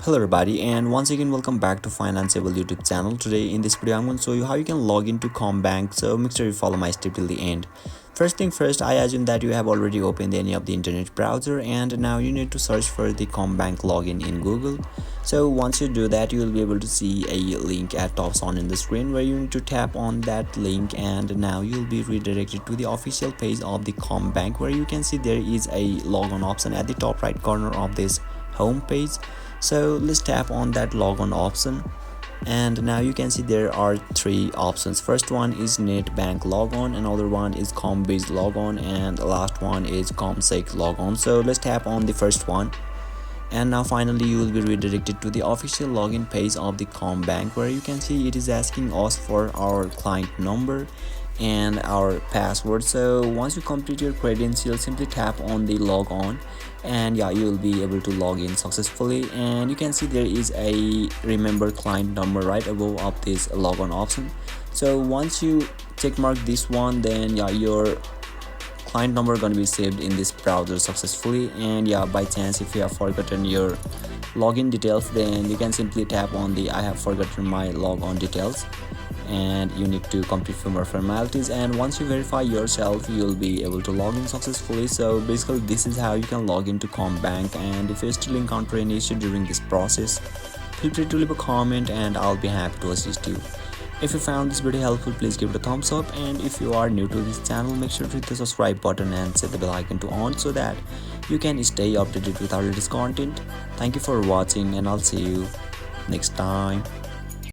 Hello everybody, and once again welcome back to Financeable YouTube channel. Today in this video I'm going to show you how you can log into CommBank, so make sure you follow my step till the end. First thing first, I assume that you have already opened any of the internet browser and now you need to search for the CommBank login in Google. So once you do that, you will be able to see a link at top on in the screen where you need to tap on that link, and now you'll be redirected to the official page of the CommBank where you can see there is a logon option at the top right corner of this home page. So let's tap on that logon option, and now you can see there are three options. First one is NetBank logon, another one is CommBiz logon, and the last one is CommSec logon. So let's tap on the first one, and now finally you will be redirected to the official login page of the CommBank where you can see it is asking us for our client number and our password. So once you complete your credentials, simply tap on the log on, and yeah, you will be able to log in successfully. And you can see there is a remember client number right above of this logon option. So once you check mark this one, then yeah, your client number gonna be saved in this browser successfully. And yeah, by chance if you have forgotten your login details, then you can simply tap on the I have forgotten my logon details, and you need to complete few more formalities, and once you verify yourself you'll be able to log in successfully. So basically this is how you can log into CommBank, and if you still encounter any issue during this process, feel free to leave a comment and I'll be happy to assist you. If you found this video helpful, please give it a thumbs up, and if you are new to this channel, make sure to hit the subscribe button and set the bell icon to on so that you can stay updated with our latest content. Thank you for watching, and I'll see you next time.